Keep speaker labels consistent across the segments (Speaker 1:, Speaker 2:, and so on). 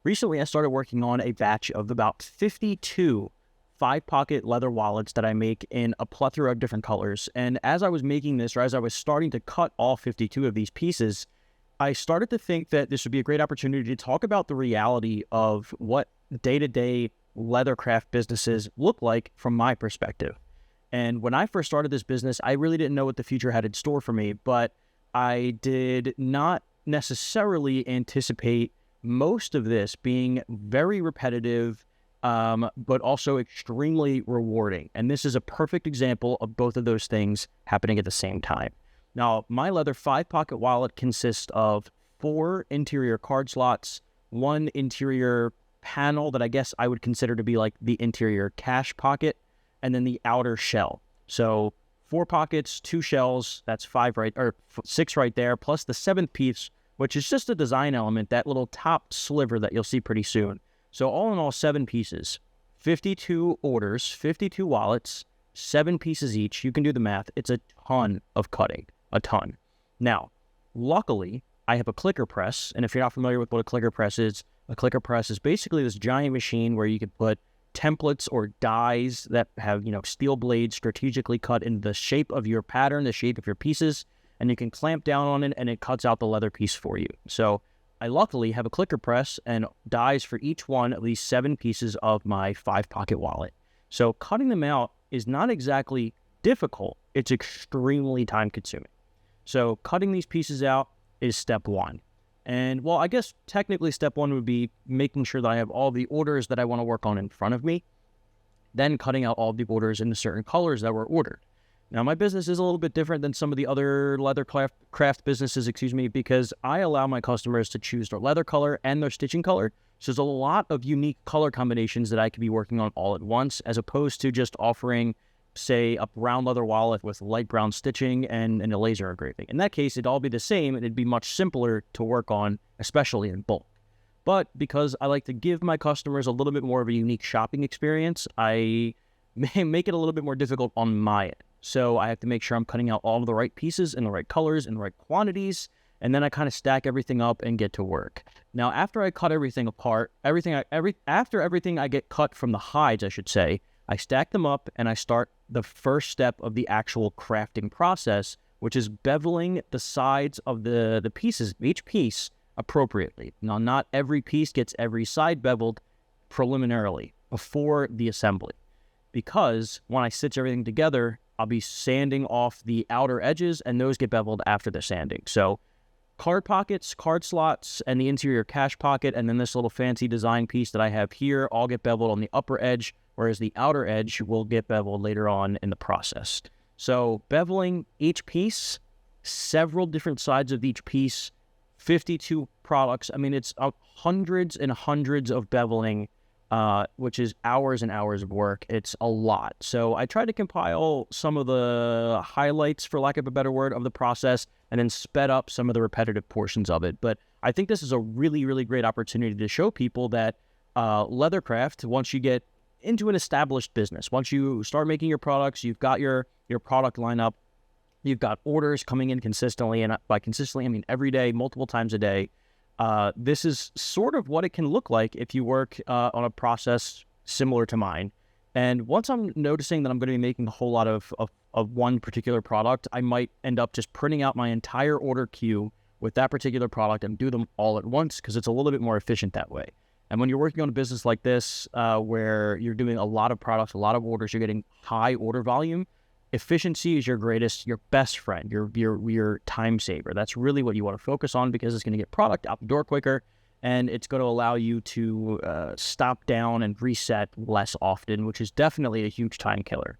Speaker 1: recently I started working on a batch of about 52 5-pocket leather wallets that I make in a plethora of different colors. And as I was making this, or as I was starting to cut all 52 of these pieces, I started to think that this would be a great opportunity to talk about the reality of what day-to-day leathercraft businesses look like from my perspective. And when I first started this business, I really didn't know what the future had in store for me, but I did not necessarily anticipate most of this being very repetitive, but also extremely rewarding. And this is a perfect example of both of those things happening at the same time. Now, my leather 5-pocket wallet consists of 4 interior card slots, 1 interior panel that I guess I would consider to be like the interior cash pocket, and then the outer shell. So 4 pockets, 2 shells, that's 6 right there, plus the 7th piece, which is just a design element, that little top sliver that you'll see pretty soon. So all in all, 7 pieces, 52 orders, 52 wallets, 7 pieces each. You can do the math. It's a ton of cutting, a ton. Now, luckily, I have a clicker press, and if you're not familiar with what a clicker press is basically this giant machine where you can put templates or dies that have, steel blades strategically cut in the shape of your pattern, the shape of your pieces, and you can clamp down on it and it cuts out the leather piece for you. So I luckily have a clicker press and dies for each one of these 7 pieces of my 5-pocket wallet. So cutting them out is not exactly difficult. It's extremely time consuming. So cutting these pieces out is step 1. And well, I guess technically step 1 would be making sure that I have all the orders that I want to work on in front of me, then cutting out all the orders in the certain colors that were ordered. Now, my business is a little bit different than some of the other leathercraft businesses, because I allow my customers to choose their leather color and their stitching color. So there's a lot of unique color combinations that I could be working on all at once, as opposed to just offering, say, a brown leather wallet with light brown stitching and a laser engraving. In that case, it'd all be the same, and it'd be much simpler to work on, especially in bulk. But because I like to give my customers a little bit more of a unique shopping experience, I may make it a little bit more difficult on my end. So I have to make sure I'm cutting out all of the right pieces in the right colors and the right quantities, and then I kind of stack everything up and get to work. Now, after I cut everything apart, after everything I get cut from the hides, I should say, I stack them up and I start the first step of the actual crafting process, which is beveling the sides of the pieces, each piece, appropriately. Now, not every piece gets every side beveled preliminarily before the assembly, because when I stitch everything together, I'll be sanding off the outer edges, and those get beveled after the sanding. So card pockets, card slots, and the interior cash pocket, and then this little fancy design piece that I have here all get beveled on the upper edge, whereas the outer edge will get beveled later on in the process. So beveling each piece, several different sides of each piece, 52 products. I mean, it's hundreds and hundreds of beveling, which is hours and hours of work. It's a lot. So I tried to compile some of the highlights, for lack of a better word, of the process, and then sped up some of the repetitive portions of it. But I think this is a really, really great opportunity to show people that leathercraft, once you get into an established business, once you start making your products, you've got your product lineup, you've got orders coming in consistently, and by consistently, I mean every day, multiple times a day. This is sort of what it can look like if you work on a process similar to mine. And once I'm noticing that I'm going to be making a whole lot of one particular product, I might end up just printing out my entire order queue with that particular product and do them all at once, because it's a little bit more efficient that way. And when you're working on a business like this, where you're doing a lot of products, a lot of orders, you're getting high order volume, efficiency is your best friend, your time saver. That's really what you want to focus on, because it's going to get product out the door quicker, and it's going to allow you to stop down and reset less often, which is definitely a huge time killer.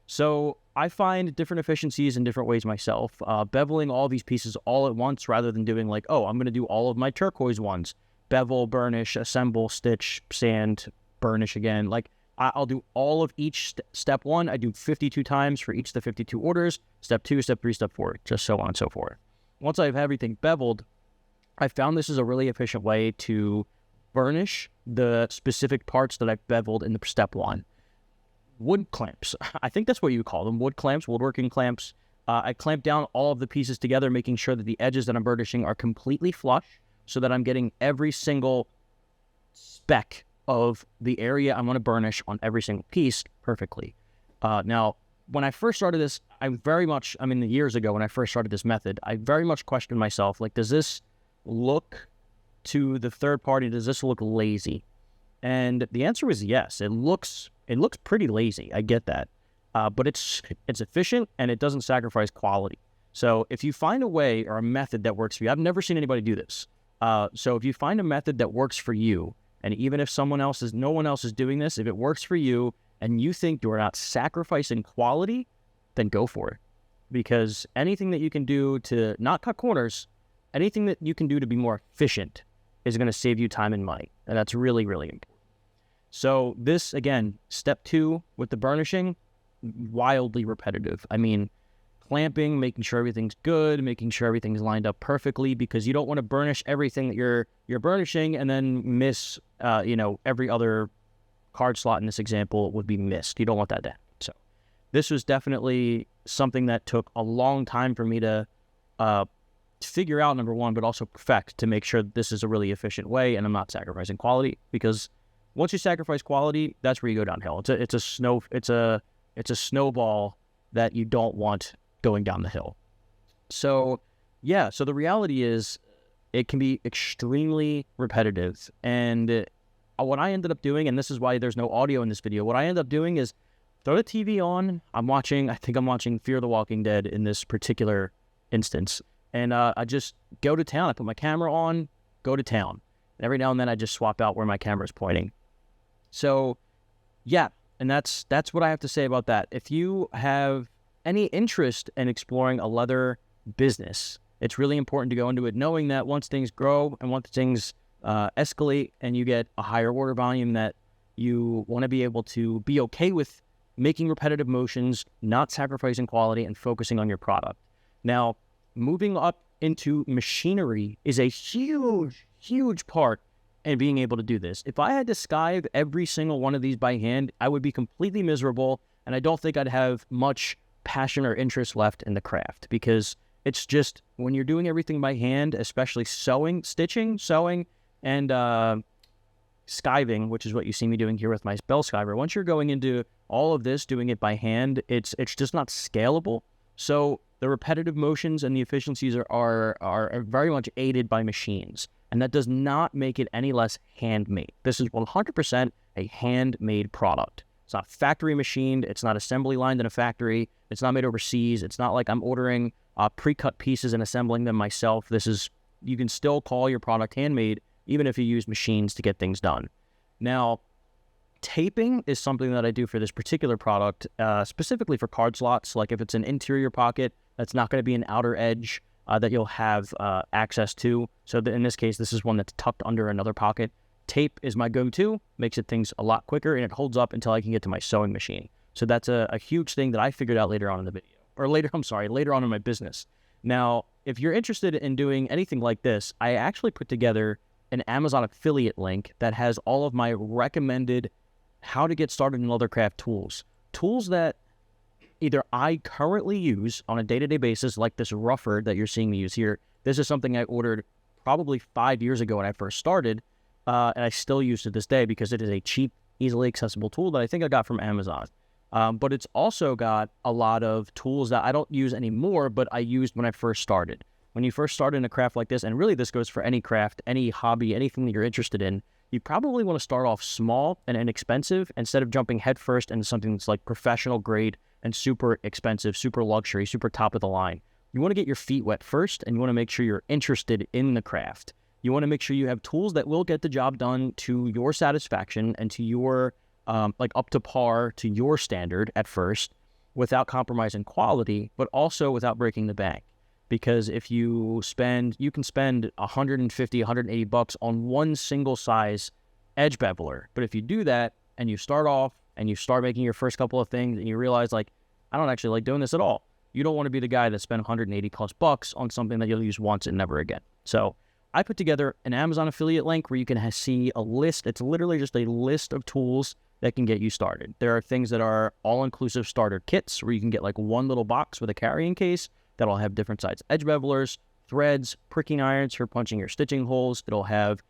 Speaker 1: So I find different efficiencies in different ways myself. Beveling all these pieces all at once, rather than doing like, oh, I'm going to do all of my turquoise ones, bevel, burnish, assemble, stitch, sand, burnish again. Like, I'll do all of each step 1. I do 52 times for each of the 52 orders. Step 2, step 3, step 4, just so on and so forth. Once I have everything beveled, I found this is a really efficient way to burnish the specific parts that I've beveled in the step 1. Wood clamps. I think that's what you call them. Wood clamps, woodworking clamps. I clamp down all of the pieces together, making sure that the edges that I'm burnishing are completely flush, so that I'm getting every single speck of the area I want to burnish on every single piece perfectly. Now, when I first started this, years ago when I first started this method, I very much questioned myself, like, does this look to the third party, does this look lazy? And the answer was yes. It looks pretty lazy. I get that. But it's efficient and it doesn't sacrifice quality. So if you find a way or a method that works for you, I've never seen anybody do this. So if you find a method that works for you, and even if no one else is doing this, if it works for you and you think you're not sacrificing quality, then go for it. Because anything that you can do to not cut corners, anything that you can do to be more efficient is going to save you time and money. And that's really, really important. So this, again, step 2 with the burnishing, wildly repetitive. I mean, clamping, making sure everything's good, making sure everything's lined up perfectly, because you don't want to burnish everything that you're burnishing and then miss, every other card slot in this example would be missed. You don't want that to happen. So this was definitely something that took a long time for me to figure out, number one, but also perfect, to make sure that this is a really efficient way and I'm not sacrificing quality, because once you sacrifice quality, that's where you go downhill. It's a snowball that you don't want going down the hill. So yeah, so the reality is it can be extremely repetitive. And what I ended up doing, and this is why there's no audio in this video, what I ended up doing is throw the TV on. I think I'm watching Fear the Walking Dead in this particular instance. And I just go to town. I put my camera on, go to town. And every now and then I just swap out where my camera is pointing. So yeah, and that's what I have to say about that. If you have any interest in exploring a leather business, it's really important to go into it knowing that once things grow and once things escalate and you get a higher order volume, that you want to be able to be okay with making repetitive motions, not sacrificing quality, and focusing on your product. Now, moving up into machinery is a huge, huge part in being able to do this. If I had to skive every single one of these by hand, I would be completely miserable, and I don't think I'd have much passion or interest left in the craft, because it's just, when you're doing everything by hand, especially stitching, sewing, and skiving, which is what you see me doing here with my bell skiver, once you're going into all of this, doing it by hand, it's just not scalable. So the repetitive motions and the efficiencies are very much aided by machines, and that does not make it any less handmade. This is 100% a handmade product. It's not factory machined. It's not assembly lined in a factory. It's not made overseas. It's not like I'm ordering pre-cut pieces and assembling them myself. You can still call your product handmade, even if you use machines to get things done. Now, taping is something that I do for this particular product, specifically for card slots. Like if it's an interior pocket, that's not going to be an outer edge that you'll have access to. So in this case, this is one that's tucked under another pocket. Tape is my go-to, makes things a lot quicker, and it holds up until I can get to my sewing machine. So that's a huge thing that I figured out later on in the video, or later on in my business. Now, if you're interested in doing anything like this, I actually put together an Amazon affiliate link that has all of my recommended how to get started in leathercraft tools that either I currently use on a day-to-day basis, like this rougher that you're seeing me use here. This is something I ordered probably 5 years ago when I first started, and I still use to this day because it is a cheap, easily accessible tool that I think I got from Amazon. But it's also got a lot of tools that I don't use anymore, but I used when I first started. When you first start in a craft like this, and really this goes for any craft, any hobby, anything that you're interested in, you probably want to start off small and inexpensive instead of jumping headfirst into something that's like professional grade and super expensive, super luxury, super top of the line. You want to get your feet wet first, and you want to make sure you're interested in the craft. You want to make sure you have tools that will get the job done to your satisfaction and to your, up to par to your standard at first, without compromising quality, but also without breaking the bank. Because if you can spend $150, $180 on one single size edge beveler. But if you do that and you start off and you start making your first couple of things and you realize, like, I don't actually like doing this at all, you don't want to be the guy that spent $180+ on something that you'll use once and never again. So I put together an Amazon affiliate link where you can see a list. It's literally just a list of tools that can get you started. There are things that are all-inclusive starter kits where you can get like one little box with a carrying case that'll have different size edge bevelers, threads, pricking irons for punching your stitching holes. It'll have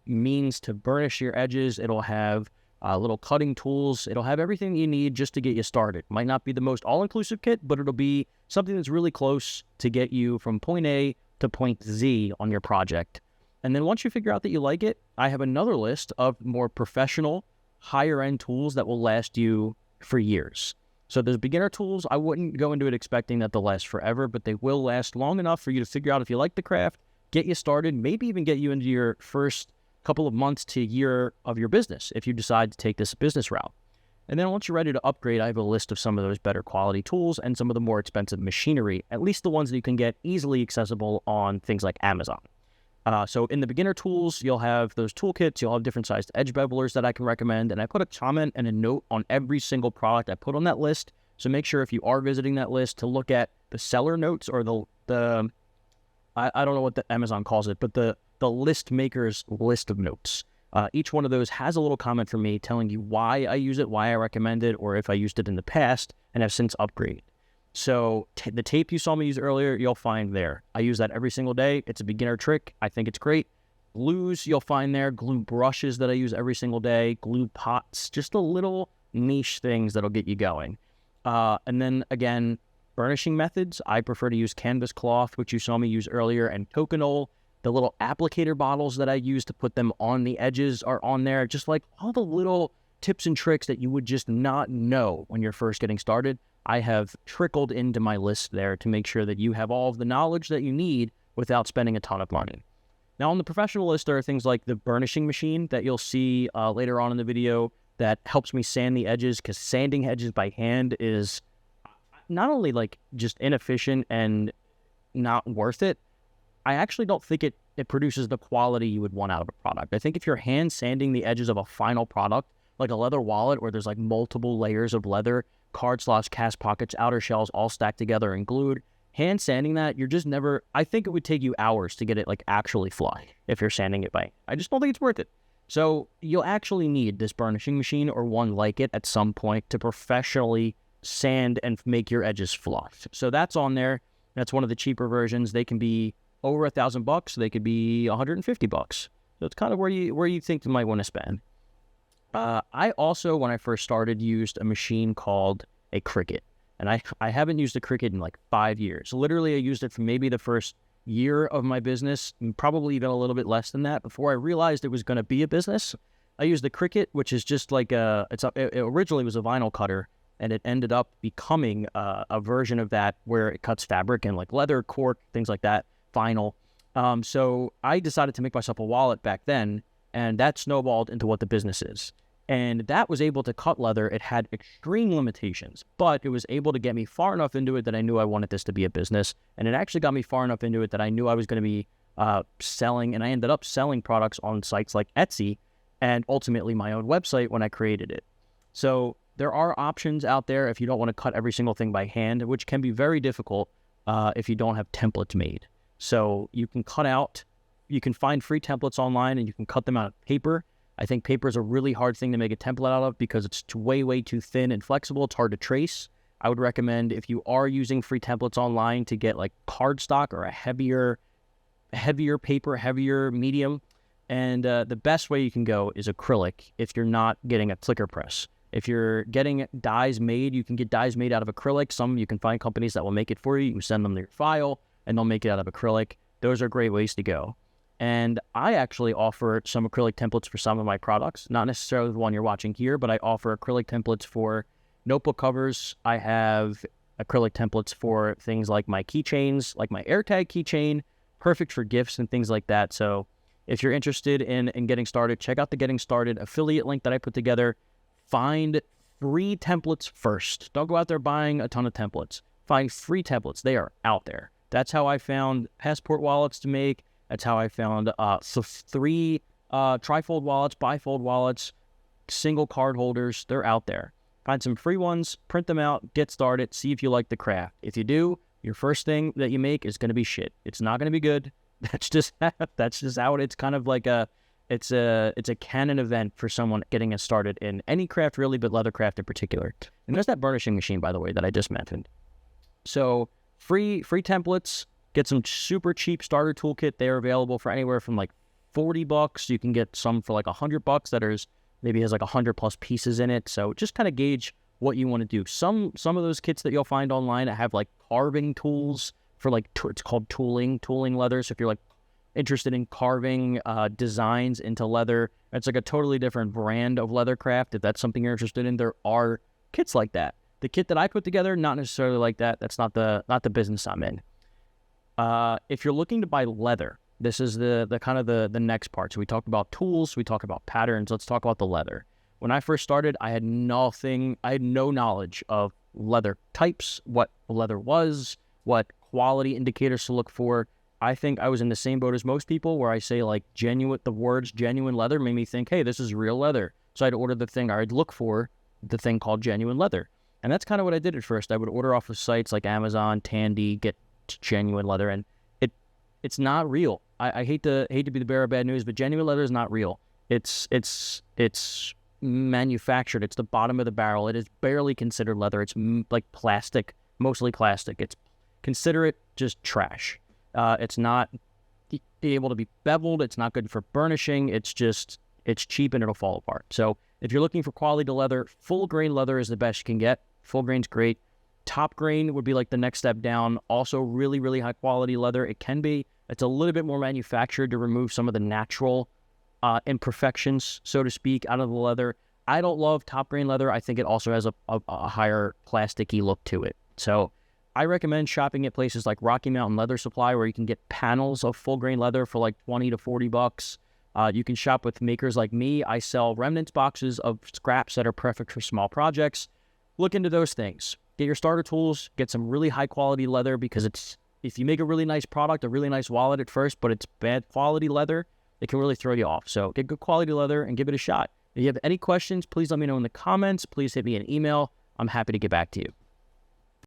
Speaker 1: means to burnish your edges. It'll have little cutting tools. It'll have everything you need just to get you started. Might not be the most all-inclusive kit, but it'll be something that's really close to get you from point A to point Z on your project. And then once you figure out that you like it, I have another list of more professional, higher-end tools that will last you for years. So there's beginner tools. I wouldn't go into it expecting that they'll last forever, but they will last long enough for you to figure out if you like the craft, get you started, maybe even get you into your first couple of months to year of your business if you decide to take this business route. And then once you're ready to upgrade, I have a list of some of those better quality tools and some of the more expensive machinery, at least the ones that you can get easily accessible on things like Amazon. So in the beginner tools, you'll have those toolkits, you'll have different sized edge bevelers that I can recommend, and I put a comment and a note on every single product I put on that list. So make sure if you are visiting that list to look at the seller notes or the I don't know what the Amazon calls it, but the list maker's list of notes. Each one of those has a little comment from me telling you why I use it, why I recommend it, or if I used it in the past and have since upgraded. So the tape you saw me use earlier, you'll find there. I use that every single day. It's a beginner trick. I think it's great. Glues you'll find there. Glue brushes that I use every single day. Glue pots. Just the little niche things that'll get you going. And then again, burnishing methods. I prefer to use canvas cloth, which you saw me use earlier, and Tokonole. The little applicator bottles that I use to put them on the edges are on there. Just like all the little tips and tricks that you would just not know when you're first getting started, I have trickled into my list there to make sure that you have all of the knowledge that you need without spending a ton of money. Now on the professional list, there are things like the burnishing machine that you'll see later on in the video that helps me sand the edges, because sanding edges by hand is not only like just inefficient and not worth it, I actually don't think it produces the quality you would want out of a product. I think if you're hand sanding the edges of a final product, like a leather wallet where there's like multiple layers of leather, card slots, cast pockets, outer shells all stacked together and glued, hand sanding that, you're just never, I think it would take you hours to get it like actually fly if you're sanding it by. I just don't think it's worth it. So you'll actually need this burnishing machine or one like it at some point to professionally sand and make your edges flush. So that's on there. That's one of the cheaper versions. They can be over $1,000. They could be $150. So it's kind of where you think you might want to spend. I also, when I first started, used a machine called a Cricut. And I haven't used a Cricut in like 5 years. Literally, I used it for maybe the first year of my business, and probably even a little bit less than that, before I realized it was going to be a business. I used the Cricut, which is just like it originally was a vinyl cutter, and it ended up becoming a version of that where it cuts fabric and like leather, cork, things like that, vinyl. So I decided to make myself a wallet back then, and that snowballed into what the business is. And that was able to cut leather. It had extreme limitations, but it was able to get me far enough into it that I knew I wanted this to be a business. And it actually got me far enough into it that I knew I was going to be selling, and I ended up selling products on sites like Etsy and ultimately my own website when I created it. So there are options out there if you don't want to cut every single thing by hand, which can be very difficult if you don't have templates made. So you can find free templates online and you can cut them out of paper. I think paper is a really hard thing to make a template out of because it's way too thin and flexible. It's hard to trace. I would recommend, if you are using free templates online, to get like cardstock or a heavier paper, heavier medium. And the best way you can go is acrylic if you're not getting a clicker press. If you're getting dies made, you can get dies made out of acrylic. Some you can find companies that will make it for you. You can send them your file and they'll make it out of acrylic. Those are great ways to go. And I actually offer some acrylic templates for some of my products, not necessarily the one you're watching here, but I offer acrylic templates for notebook covers. I have acrylic templates for things like my keychains, like my AirTag keychain, perfect for gifts and things like that. So if you're interested in getting started, check out the Getting Started affiliate link that I put together. Find free templates first. Don't go out there buying a ton of templates. Find free templates. They are out there. That's how I found passport wallets to make. That's how I found 3 trifold wallets, bifold wallets, single card holders. They're out there. Find some free ones, print them out, get started, see if you like the craft. If you do, your first thing that you make is going to be shit. It's not going to be good. That's just how it. It's kind of like it's a canon event for someone getting us started in any craft really, but leathercraft in particular. And there's that burnishing machine, by the way, that I just mentioned. So free templates. Get some super cheap starter toolkit. They're available for anywhere from like $40. You can get some for like $100 that is maybe has like 100+ pieces in it. So just kind of gauge what you want to do. Some of those kits that you'll find online that have like carving tools for like, it's called tooling leather. So if you're like interested in carving designs into leather, it's like a totally different brand of Leathercraft. If that's something you're interested in, there are kits like that. The kit that I put together, not necessarily like that. That's not the business I'm in. If you're looking to buy leather, this is the kind of the next part. So we talked about tools, we talked about patterns. Let's talk about the leather. When I first started, I had no knowledge of leather types, what leather was, what quality indicators to look for. I think I was in the same boat as most people where I say like the words genuine leather made me think, hey, this is real leather. So I'd order the thing, I'd look for the thing called genuine leather. And that's kind of what I did at first. I would order off of sites like Amazon, Tandy, get genuine leather, and it's not real. I hate to be the bearer of bad news, but genuine leather is not real. It's manufactured. It's the bottom of the barrel. It is barely considered leather. It's like plastic, mostly plastic. Consider it just trash. It's not able to be beveled. It's not good for burnishing. It's cheap and it'll fall apart. So if you're looking for quality leather, full grain leather is the best you can get. Full grain's great. Top grain would be like the next step down. Also really, really high quality leather. It's a little bit more manufactured to remove some of the natural imperfections, so to speak, out of the leather. I don't love top grain leather. I think it also has a higher plasticky look to it. So I recommend shopping at places like Rocky Mountain Leather Supply, where you can get panels of full grain leather for like $20 to $40. You can shop with makers like me. I sell remnants boxes of scraps that are perfect for small projects. Look into those things. Get your starter tools, get some really high quality leather, because if you make a really nice product, a really nice wallet at first, but it's bad quality leather, it can really throw you off. So get good quality leather and give it a shot. If you have any questions, please let me know in the comments. Please hit me an email. I'm happy to get back to you.